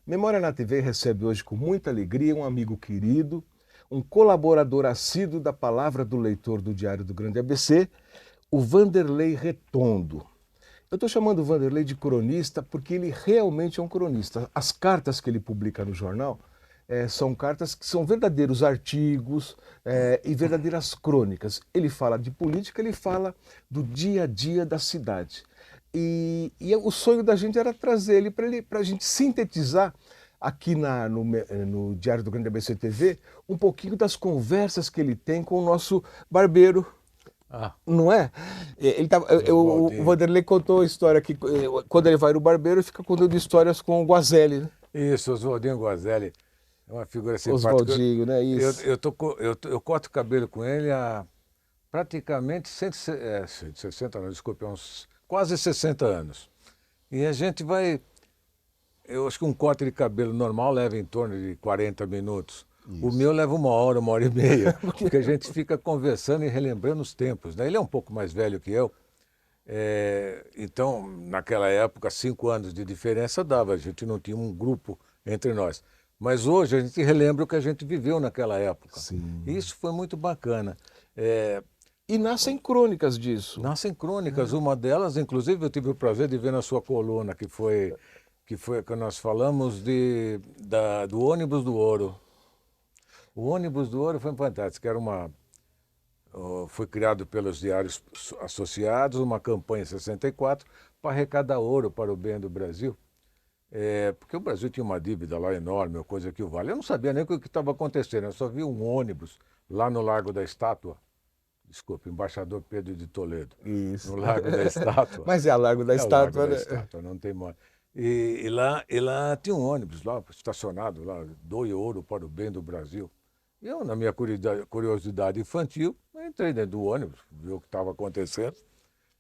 Memória na TV recebe hoje com muita alegria um amigo querido, um colaborador assíduo da Palavra do Leitor do Diário do Grande ABC, o Vanderlei Retondo. Eu estou chamando o Vanderlei de cronista porque ele realmente é um cronista. As cartas que ele publica no jornal são cartas que são verdadeiros artigos e verdadeiras crônicas. Ele fala de política, ele fala do dia a dia da cidade. E o sonho da gente era trazer ele para a gente sintetizar aqui no Diário do Grande ABC TV um pouquinho das conversas que ele tem com o nosso barbeiro. Não é? O Vanderlei contou a história que quando ele vai no barbeiro, fica contando histórias com o Guazelli, né? Isso, Oswaldinho Guazelli é uma figura simpática. Oswaldinho, né? Isso. Eu corto o cabelo com ele há praticamente 160 anos, desculpe, uns quase 60 anos. E a gente vai... Eu acho que um corte de cabelo normal leva em torno de 40 minutos. Isso. O meu leva 1 hora e meia, porque a gente fica conversando e relembrando os tempos, né? Ele é um pouco mais velho que eu, então, naquela época, 5 anos de diferença dava, a gente não tinha um grupo entre nós. Mas hoje a gente relembra o que a gente viveu naquela época. Sim. E isso foi muito bacana. E nascem crônicas disso. Nascem crônicas, uma delas, inclusive, eu tive o prazer de ver na sua coluna, que nós falamos do ônibus do ouro. O ônibus do ouro foi fantástico, foi criado pelos diários associados, uma campanha em 64 para arrecadar ouro para o bem do Brasil. Porque o Brasil tinha uma dívida lá enorme, coisa que o vale. Eu não sabia nem o que estava acontecendo, eu só vi um ônibus lá no Largo da Estátua. Desculpe, Embaixador Pedro de Toledo. Isso. No Largo da Estátua. Mas é o Largo da Estátua, Largo né? da Estátua, não tem mais. E lá tinha um ônibus lá, estacionado lá, doe ouro para o bem do Brasil. Eu, na minha curiosidade infantil, entrei dentro do ônibus, vi o que estava acontecendo,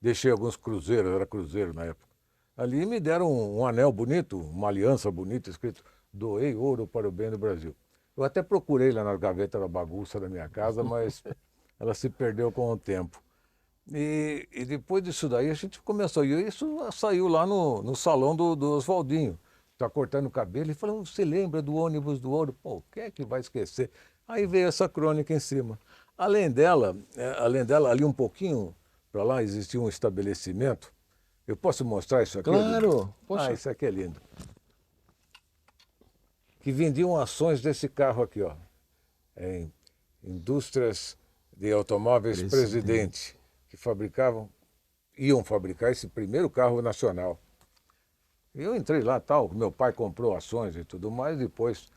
deixei alguns cruzeiros, era cruzeiro na época. Ali me deram um anel bonito, uma aliança bonita, escrito "Doei ouro para o bem do Brasil". Eu até procurei lá na gaveta da bagunça da minha casa, mas ela se perdeu com o tempo. E depois disso daí a gente começou, e isso saiu lá no salão do Oswaldinho. Está cortando o cabelo e falando, você lembra do ônibus do ouro? Pô, quem é que vai esquecer? Aí veio essa crônica em cima. Além dela, ali um pouquinho para lá existia um estabelecimento. Eu posso mostrar isso aqui? Claro. Poxa. Isso aqui é lindo. Que vendiam ações desse carro aqui, ó. Indústrias de Automóveis Presidente, que iam fabricar esse primeiro carro nacional. Eu entrei lá, meu pai comprou ações e tudo mais, depois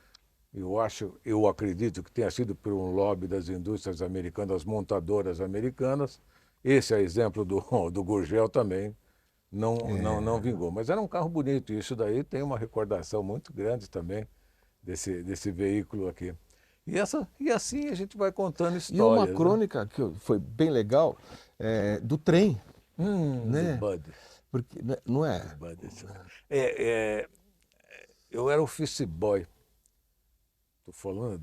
eu acredito que tenha sido por um lobby das indústrias americanas, das montadoras americanas. Esse é exemplo do Gurgel também, não vingou. Mas era um carro bonito, e isso daí tem uma recordação muito grande também desse veículo aqui. E assim a gente vai contando histórias. E uma crônica que foi bem legal, do trem. Né? Do Bud. Porque, não é? Eu era office boy. Estou falando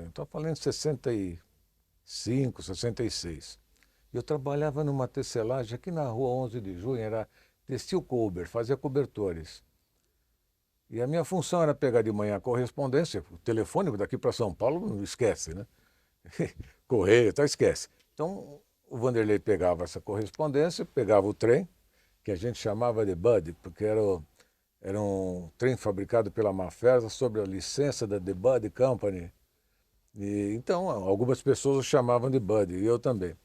estou falando de 65, 66. Eu trabalhava numa tecelagem aqui na rua 11 de junho, era Textil Cober, fazia cobertores. E a minha função era pegar de manhã a correspondência, o telefone daqui para São Paulo, não esquece, né? Correio, esquece. Então, o Vanderlei pegava essa correspondência, pegava o trem, que a gente chamava de Bud, porque era um trem fabricado pela Mafesa sob a licença da The Bud Company. E, então, algumas pessoas o chamavam de Bud, e eu também.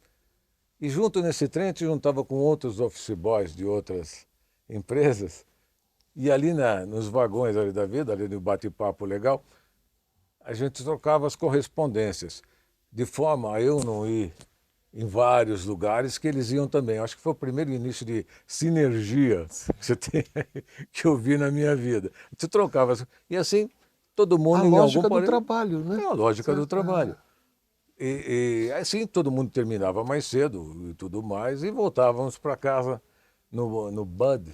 E junto nesse trem, a gente juntava com outros office boys de outras empresas, e ali nos vagões ali da vida, ali no bate-papo legal, a gente trocava as correspondências, de forma a eu não ir em vários lugares que eles iam também. Acho que foi o primeiro início de sinergia que eu vi na minha vida. A gente trocava. E assim, todo mundo em algum... A lógica do trabalho, né? É a lógica do trabalho. E assim, todo mundo terminava mais cedo e tudo mais, e voltávamos para casa no Bud,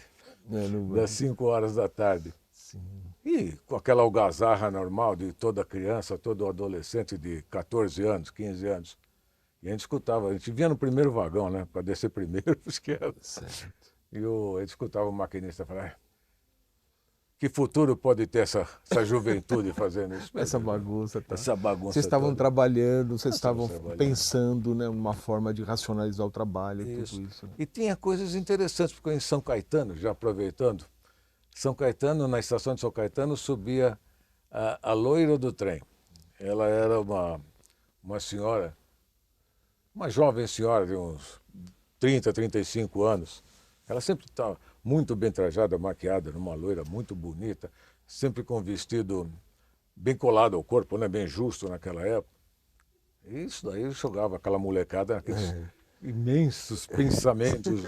das 5 horas da tarde. Sim. E com aquela algazarra normal de toda criança, todo adolescente de 14 anos, 15 anos. E a gente escutava, a gente vinha no primeiro vagão, né, para descer primeiro, porque era... Certo. E a gente escutava o maquinista falar, Que futuro pode ter essa juventude fazendo isso? Essa bagunça, tá? Essa bagunça Vocês estavam toda. trabalhando, vocês Nós estamos estavam trabalhando. pensando, né, numa forma de racionalizar o trabalho e Isso. tudo isso. Né? E tinha coisas interessantes, porque em São Caetano, já aproveitando, São Caetano, na estação de São Caetano, subia a loira do trem. Ela era uma senhora, uma jovem senhora de uns 30, 35 anos. Ela sempre estava muito bem trajada, maquiada, numa loira muito bonita, sempre com vestido bem colado ao corpo, né? Bem justo naquela época. E isso daí jogava aquela molecada naqueles imensos pensamentos.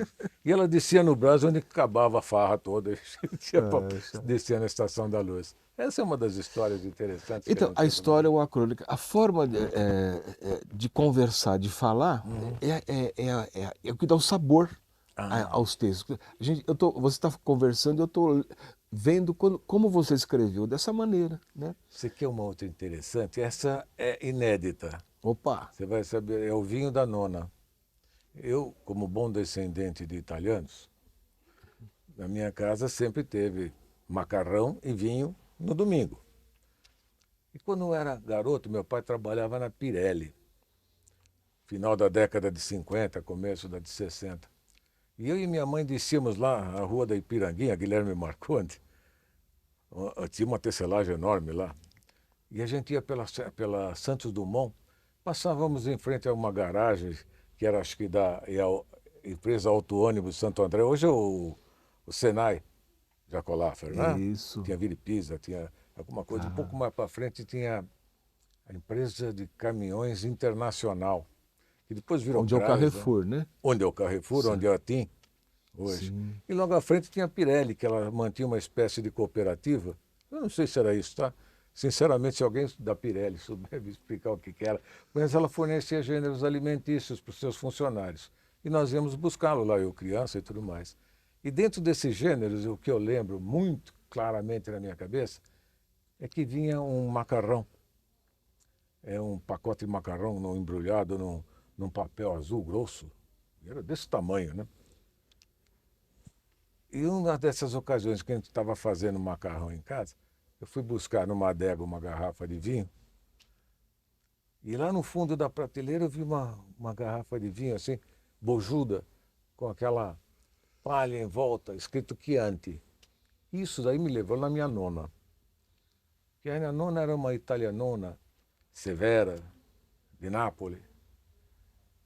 E ela descia no Brás, onde acabava a farra toda, descia na Estação da Luz. Essa é uma das histórias interessantes. Então, a história ou a crônica, a forma de conversar, de falar, é o que dá o sabor aos textos. Você está conversando e eu estou vendo como você escreveu dessa maneira. Né? Você quer uma outra interessante? Essa é inédita. Opa! Você vai saber, é o vinho da nona. Eu, como bom descendente de italianos, na minha casa sempre teve macarrão e vinho no domingo. E quando eu era garoto, meu pai trabalhava na Pirelli, final da década de 50, começo da de 60. E eu e minha mãe descíamos lá a rua da Ipiranguinha, Guilherme Marconde, tinha uma tecelagem enorme lá, e a gente ia pela Santos Dumont, passávamos em frente a uma garagem, que era acho que da empresa Auto Ônibus Santo André, hoje é o Senai, Jacolaffer, né? Isso. Tinha Viripisa, tinha alguma coisa. Um pouco mais para frente tinha a empresa de caminhões internacional, que depois virou onde é o Carrefour, né? Onde é o Carrefour, Sim. onde é a TIM hoje. Sim. E logo à frente tinha a Pirelli, que ela mantinha uma espécie de cooperativa. Eu não sei se era isso, tá? Sinceramente, se alguém da Pirelli souber me explicar o que era, mas ela fornecia gêneros alimentícios para os seus funcionários. E nós íamos buscá-lo lá, eu criança e tudo mais. E dentro desses gêneros, o que eu lembro muito claramente na minha cabeça, é que vinha um macarrão. É um pacote de macarrão embrulhado num papel azul grosso. Era desse tamanho, né? E uma dessas ocasiões que a gente estava fazendo macarrão em casa, eu fui buscar numa adega uma garrafa de vinho. E lá no fundo da prateleira eu vi uma garrafa de vinho assim, bojuda, com aquela palha em volta, escrito Chianti. Isso daí me levou na minha nona. Que a minha nona era uma italianona severa, de Nápoles,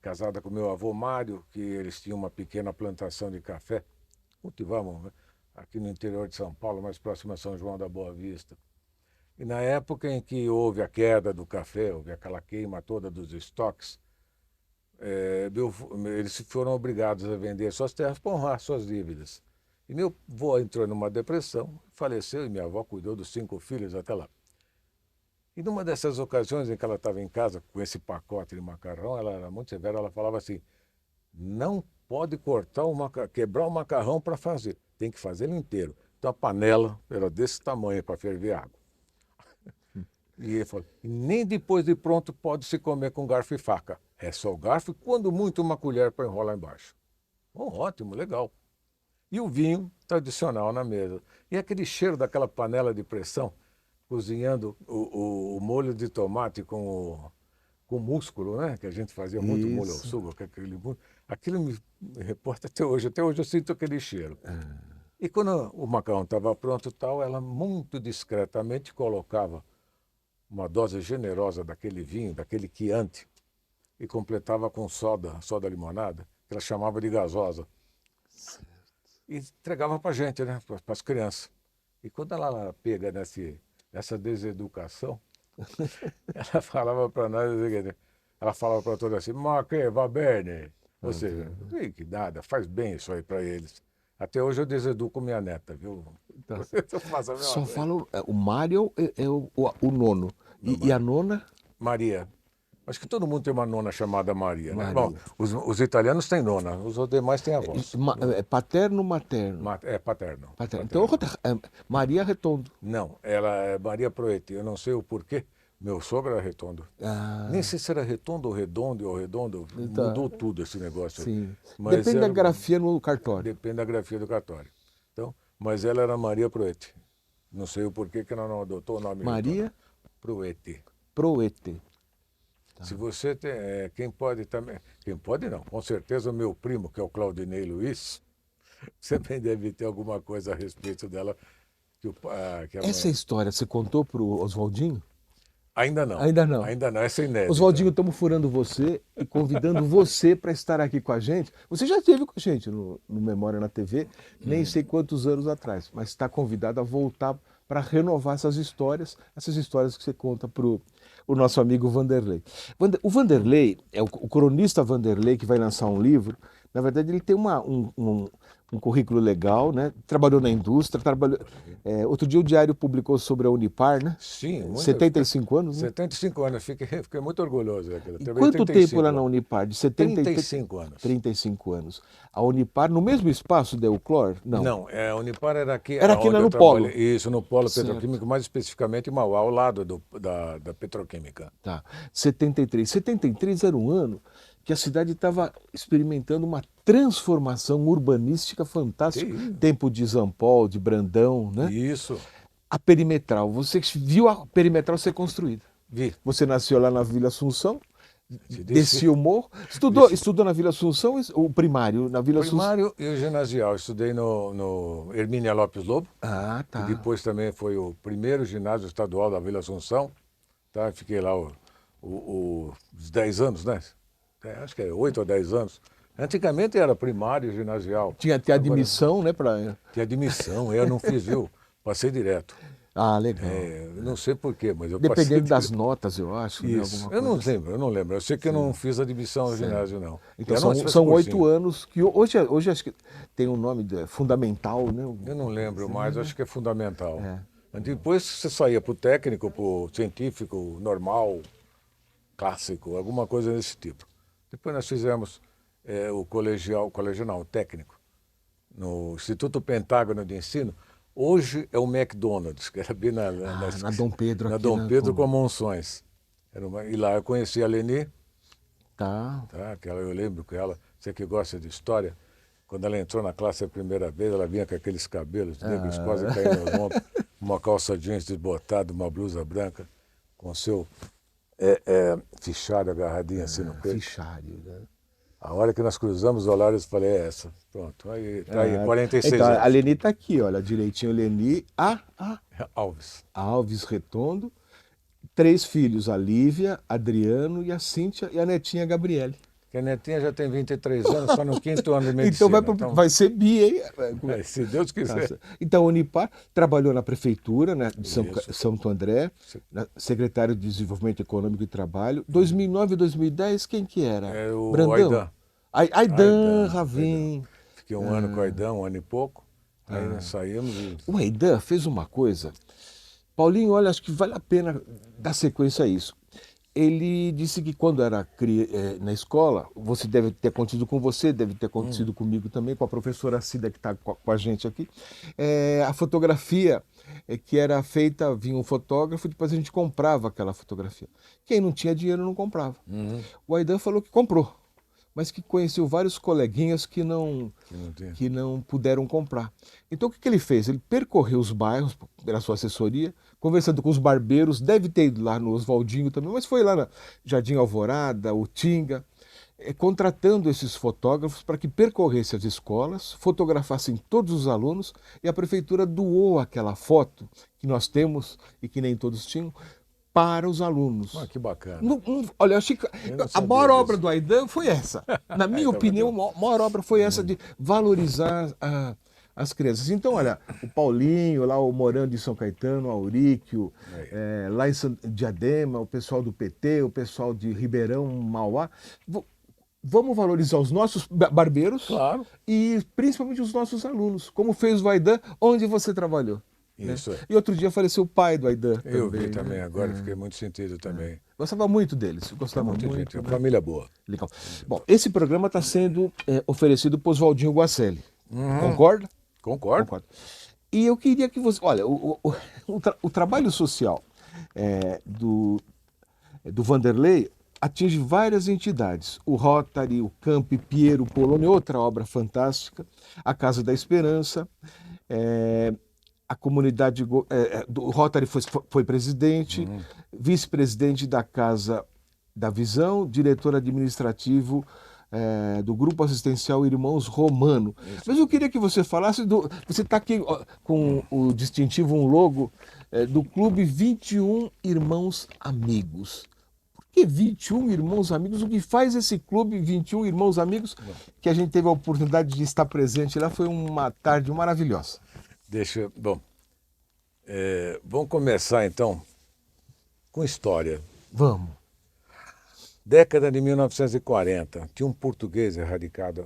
casada com meu avô Mário, que eles tinham uma pequena plantação de café. Cultivavam, né? Aqui no interior de São Paulo, mais próximo a São João da Boa Vista. E na época em que houve a queda do café, houve aquela queima toda dos estoques, eles foram obrigados a vender suas terras para honrar suas dívidas. E meu avô entrou numa depressão, faleceu, e minha avó cuidou dos 5 filhos até lá. E numa dessas ocasiões em que ela estava em casa com esse pacote de macarrão, ela era muito severa, ela falava assim, não pode quebrar o macarrão para fazer, tem que fazer ele inteiro. Então a panela era desse tamanho para ferver água. E ele falou, nem depois de pronto pode se comer com garfo e faca. É só o garfo e quando muito uma colher para enrolar embaixo. Oh, ótimo, legal. E o vinho tradicional na mesa. E aquele cheiro daquela panela de pressão, cozinhando o molho de tomate com músculo, né? Que a gente fazia muito molho ao sugo, aquilo me reporta até hoje. Até hoje eu sinto aquele cheiro. E quando o macarrão estava pronto tal, ela muito discretamente colocava uma dose generosa daquele vinho, daquele Chianti, e completava com soda limonada, que ela chamava de gasosa. Certo. E entregava para a gente, né? Para as crianças. E quando ela pega nessa deseducação, ela falava para nós, ela falava para todos assim, ma che va bene. Ou seja, que nada, faz bem isso aí para eles. Até hoje eu deseduco minha neta, viu? Tá. Só fala o Mário é o nono. E a nona? Maria. Acho que todo mundo tem uma nona chamada Maria, né? Bom, os italianos têm nona, os demais têm avós. Paterno ou materno? Paterno. Então, Maria Retondo. Não, ela é Maria Proetti. Eu não sei o porquê. Meu sogro era Retondo. Nem sei se era Retondo ou Redondo ou Redondo. Então, mudou tudo esse negócio. Sim. Mas depende da grafia no cartório. Depende da grafia do cartório. Então, mas ela era Maria Proetti. Não sei o porquê que ela não adotou o nome Maria Prouete. Prouete. Se você tem, quem pode também, quem pode não, com certeza o meu primo, que é o Claudinei Luiz, você também deve ter alguma coisa a respeito dela, que a Essa mãe... história você contou pro Oswaldinho? Ainda não, Ainda não. ainda não, essa é inédita. Oswaldinho, estamos furando você e convidando você para estar aqui com a gente. Você já esteve com a gente no Memória na TV, nem sei quantos anos atrás, mas está convidado a voltar para renovar essas histórias que você conta para o nosso amigo Vanderlei. O Vanderlei, o cronista Vanderlei, que vai lançar um livro. Na verdade, ele tem um currículo legal, né? Trabalhou na indústria, outro dia o Diário publicou sobre a Unipar, né? Sim, muito. 75 anos, né? 75 anos, fiquei muito orgulhoso daquilo. E quanto tempo lá na Unipar? De 35 anos. 35 anos. A Unipar, no mesmo espaço da Euclor? Não. Não, a Unipar era aqui. Era aqui onde no eu Polo. Isso, no Polo Certo. Petroquímico, mais especificamente em Mauá, ao lado da Petroquímica. Tá. 73. 73 era um ano que a cidade estava experimentando uma transformação urbanística fantástica. Sim. Tempo de Zampol, de Brandão, né? Isso. A Perimetral. Você viu a Perimetral ser construída? Vi. Você nasceu lá na Vila Assunção, Desci. descia o morro. Estudou na Vila Assunção, o primário na Vila Assunção? Primário e o ginasial. Estudei no Hermínia Lopes Lobo. Ah, tá. E depois também foi o primeiro ginásio estadual da Vila Assunção. Tá? Fiquei lá os 10 anos, né? Acho que é 8 ou 10 anos. Antigamente era primário e ginasial. Tinha até admissão, né? Tinha admissão, eu não fiz, viu? Passei direto. Ah, legal. Não sei porquê, mas eu passei Dependendo das direto. notas, eu acho. Isso. Né, Eu não lembro. Eu sei que eu não fiz admissão ao ginásio, não. Então são 8 anos, que hoje acho que tem um nome fundamental, né? Eu não lembro mais, acho que é fundamental. Depois você saía para o técnico, para o científico, normal, clássico, alguma coisa desse tipo. Depois nós fizemos o colegial não, o técnico, no Instituto Pentágono de Ensino. Hoje é o McDonald's, que era bem na Dom Pedro. Na aqui, Dom né, Pedro com Monções. E lá eu conheci a Leni. Tá. Eu lembro que ela, você que gosta de história, quando ela entrou na classe a primeira vez, ela vinha com aqueles cabelos negros quase caindo no ombro, uma calça jeans desbotada, uma blusa branca, com seu fichário agarradinho assim no peito. Fichário, né? A hora que nós cruzamos os olhares, eu falei, é essa. Pronto, aí, tá aí, 46 então, anos. a Leni está aqui, olha, direitinho, Leni Alves. Alves Retondo, 3 filhos, a Lívia, Adriano e a Cíntia e a netinha Gabriele. Que a netinha já tem 23 anos, só no 5º ano de medicina. Então vai ser bi, hein? Se Deus quiser. Então, a Unipar trabalhou na prefeitura, né, de Santo André, secretário de Desenvolvimento Econômico e Trabalho. 2009 e 2010, quem que era? O Brandão? Aidan Ravim. Fiquei um ano com o Aidan, um ano e pouco. Aí nós saímos e... O Aidan fez uma coisa. Paulinho, olha, acho que vale a pena dar sequência a isso. Ele disse que quando era na escola, você deve ter acontecido com você, deve ter acontecido comigo também, com a professora Cida, que está com a gente aqui, a fotografia que era feita, vinha um fotógrafo, depois a gente comprava aquela fotografia. Quem não tinha dinheiro não comprava. O Aidan falou que comprou, mas que conheceu vários coleguinhas que não puderam comprar. Então o que ele fez? Ele percorreu os bairros, pela sua assessoria, conversando com os barbeiros, deve ter ido lá no Oswaldinho também, mas foi lá na Jardim Alvorada, Utinga, contratando esses fotógrafos para que percorressem as escolas, fotografassem todos os alunos, e a prefeitura doou aquela foto que nós temos e que nem todos tinham, para os alunos. Que bacana. Olha, eu achei que a maior obra do Aidan foi essa. Na minha opinião, a maior obra foi essa de valorizar as crianças. Então, olha, o Paulinho, lá o Morando de São Caetano, o Auríquio, lá em Diadema, o pessoal do PT, o pessoal de Ribeirão, Mauá. Vamos valorizar os nossos barbeiros, claro, e principalmente os nossos alunos, como fez o Aidan, onde você trabalhou. Isso. Né? E outro dia faleceu o pai do Aidan. Eu vi também, agora fiquei muito sentido também. Gostava muito deles, gostava muito. Gente, uma família boa. Legal. Bom, esse programa está sendo oferecido por Oswaldinho Guacelli. Concorda? Concordo. E eu queria que você... Olha, o trabalho social do Vanderlei atinge várias entidades. O Rotary, o Campi Piero Polonio, outra obra fantástica, a Casa da Esperança, a comunidade do Rotary foi presidente, vice-presidente da Casa da Visão, diretor administrativo do Grupo Assistencial Irmãos Romano. Isso. Mas eu queria que você falasse você está aqui com o distintivo, um logo do Clube 21 Irmãos Amigos. Por que 21 Irmãos Amigos? O que faz esse Clube 21 Irmãos Amigos, que a gente teve a oportunidade de estar presente lá, foi uma tarde maravilhosa. Vamos começar então com história. Vamos. Década de 1940, tinha um português radicado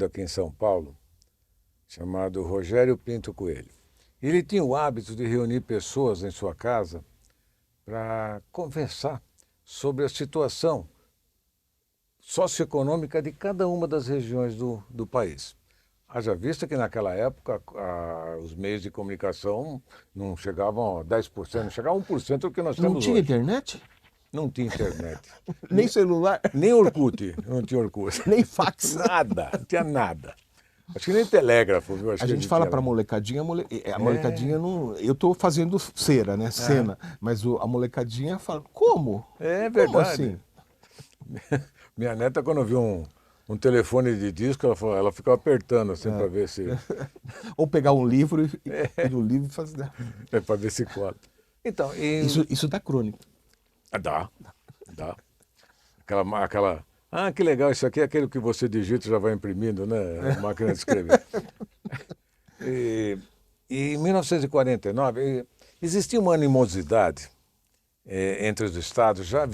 aqui em São Paulo, chamado Rogério Pinto Coelho. Ele tinha o hábito de reunir pessoas em sua casa para conversar sobre a situação socioeconômica de cada uma das regiões do país. Haja vista que naquela época os meios de comunicação não chegavam a 10%, não chegavam a 1% do que nós temos hoje. Não tinha internet? Não tinha internet. Nem celular? Nem Orkut, não tinha Orkut. Nem fax? Nada, não tinha nada. Acho que nem telégrafo, viu? Acho a que gente fala para a molecadinha, a molecadinha não... Eu estou fazendo cera, né? Cena. Mas a molecadinha fala, como? É verdade. Como assim? Minha neta, quando viu um telefone de disco, ela ficava apertando assim para ver se... Ou pegar um livro e no livro fazer... para ver se cola. Então, Isso dá crônica. Dá. Aquela... Ah, que legal, isso aqui é aquele que você digita e já vai imprimindo, né? A máquina de escrever. E em 1949, existia uma animosidade entre os estados, já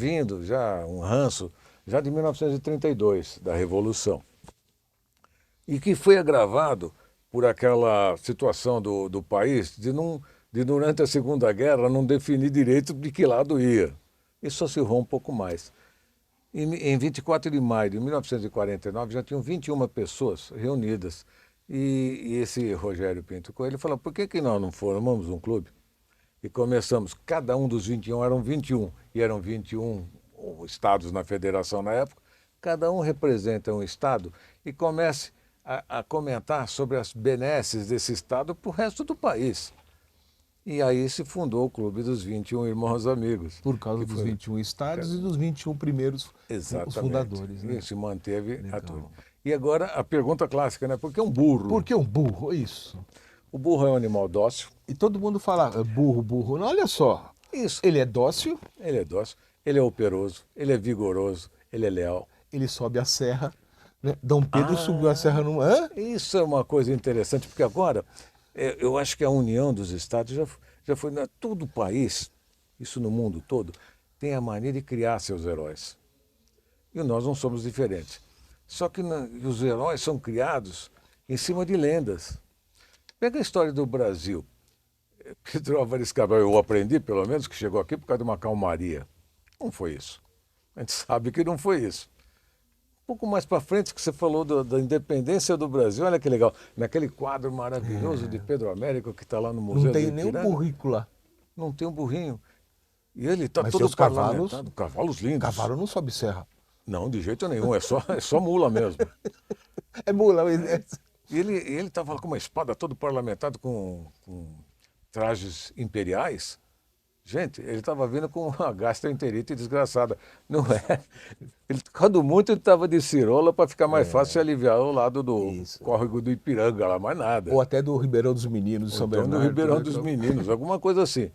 um ranço, já de 1932, da Revolução. E que foi agravado por aquela situação do país de durante a Segunda Guerra, não definir direito de que lado ia. Isso acirrou um pouco mais. Em 24 de maio de 1949, já tinham 21 pessoas reunidas. E esse Rogério Pinto Coelho falou, por que nós não formamos um clube? E começamos, cada um dos 21 eram 21, e eram 21 estados na federação na época, cada um representa um estado, e comece a comentar sobre as benesses desse estado para o resto do país. E aí se fundou o Clube dos 21 Irmãos Amigos. Por causa dos 21 estados e dos 21 primeiros os fundadores. Né? E se manteve a tudo. E agora a pergunta clássica, né? Por que um burro? Por que um burro? Isso. O burro é um animal dócil. E todo mundo fala burro. Não, olha só. Isso. Ele é dócil. Ele é dócil, ele é operoso, ele é vigoroso, ele é leal. Ele sobe a serra. Né? Dom Pedro subiu a serra numa... Isso é uma coisa interessante, porque agora... Eu acho que a união dos estados já foi... Todo o país, isso no mundo todo, tem a mania de criar seus heróis. E nós não somos diferentes. Só que os heróis são criados em cima de lendas. Pega a história do Brasil. Pedro Álvares Cabral, eu aprendi, pelo menos, que chegou aqui por causa de uma calmaria. Não foi isso. A gente sabe que não foi isso. Um pouco mais para frente que você falou da independência do Brasil, olha que legal, naquele quadro maravilhoso de Pedro Américo que está lá no Museu Não tem do nem um burrico lá. Não tem um burrinho. E ele está todo os cavalos lindos. Cavalo não sobe serra. Não, de jeito nenhum, é só mula mesmo. É mula. E ele estava com uma espada todo parlamentado com trajes imperiais. Gente, ele estava vindo com uma gastroenterite desgraçada. Não é? Quando muito, ele estava de cirola para ficar mais fácil de aliviar o lado do córrego do Ipiranga lá, mais nada. Ou até do Ribeirão dos Meninos, de São Bernardo. Do Ribeirão dos Meninos, alguma coisa assim.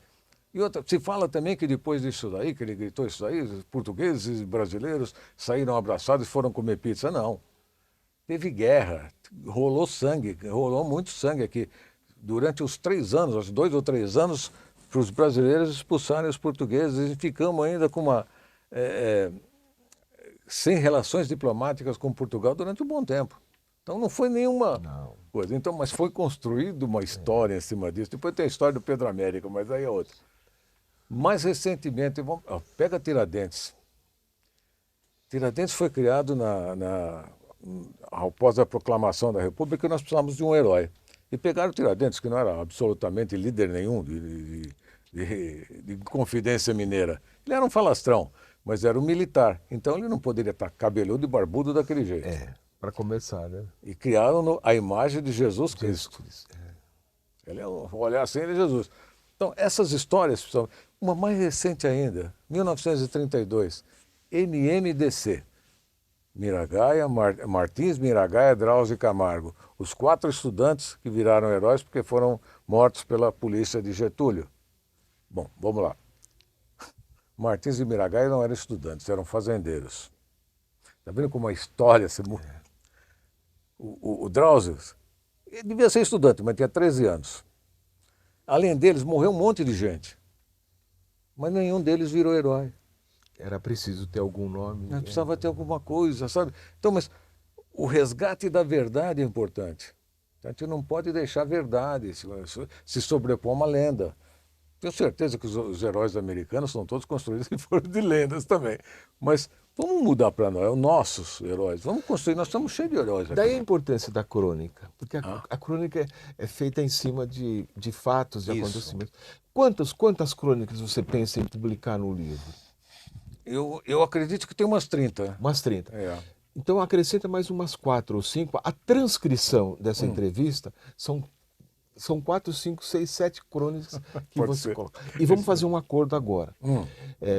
E outra, se fala também que depois disso daí, que ele gritou isso daí, os portugueses e brasileiros saíram abraçados e foram comer pizza. Não. Teve guerra, rolou sangue, rolou muito sangue aqui. Durante os 3 anos, os 2 ou 3 anos, para os brasileiros expulsarem os portugueses, e ficamos ainda com sem relações diplomáticas com Portugal durante um bom tempo. Então não foi nenhuma coisa. Então, mas foi construída uma história em cima disso. Depois tem a história do Pedro Américo, mas aí é outra. Mais recentemente, pega Tiradentes. Tiradentes foi criado após a proclamação da República, e nós precisávamos de um herói. E pegaram Tiradentes, que não era absolutamente líder nenhum de Confidência Mineira. Ele era um falastrão, mas era um militar. Então ele não poderia estar cabeludo e barbudo daquele jeito. Para começar, né? E criaram a imagem de Jesus Cristo. Ele é um olhar assim, ele é Jesus. Então, essas histórias, pessoal, uma mais recente ainda, 1932, MMDC. Miragaia, Martins, Miragaia, Drauzio e Camargo. Os 4 estudantes que viraram heróis porque foram mortos pela polícia de Getúlio. Bom, vamos lá. Martins e Miragaia não eram estudantes, eram fazendeiros. Está vendo como a história se muda? O Drauzio, ele devia ser estudante, mas tinha 13 anos. Além deles, morreu um monte de gente. Mas nenhum deles virou herói. Era preciso ter algum nome. Precisava ter alguma coisa, sabe? Então, mas o resgate da verdade é importante. A gente não pode deixar a verdade se sobrepor a uma lenda. Tenho certeza que os heróis americanos são todos construídos em forma de lendas também. Mas vamos mudar para nós, os nossos heróis. Vamos construir, nós estamos cheios de heróis aqui. Daí a importância da crônica, porque a crônica é feita em cima de fatos, de acontecimentos. Quantas crônicas você pensa em publicar no livro? Eu acredito que tem umas 30. Umas 30. É. Então acrescenta mais umas 4 ou 5. A transcrição dessa entrevista são 4, 5, 6, 7 crônicas que Pode você ser. coloca. E vamos fazer um acordo agora.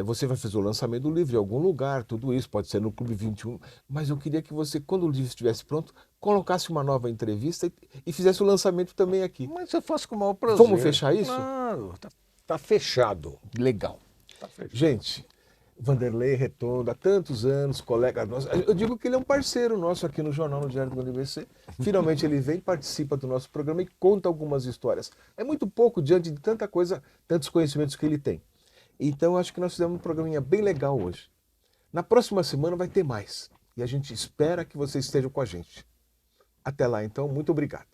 Você vai fazer o lançamento do livro em algum lugar, tudo isso, pode ser no Clube 21, mas eu queria que você, quando o livro estivesse pronto, colocasse uma nova entrevista e fizesse o lançamento também aqui. Mas eu faço com o maior prazer. Vamos fechar isso? Claro, tá fechado. Legal. Tá fechado. Gente, Vanderlei Retondo, há tantos anos, colega nosso. Eu digo que ele é um parceiro nosso aqui no Jornal no Diário do Grande ABC. Finalmente ele vem, participa do nosso programa e conta algumas histórias. É muito pouco diante de tanta coisa, tantos conhecimentos que ele tem. Então acho que nós fizemos um programinha bem legal hoje. Na próxima semana vai ter mais. E a gente espera que vocês estejam com a gente. Até lá então, muito obrigado.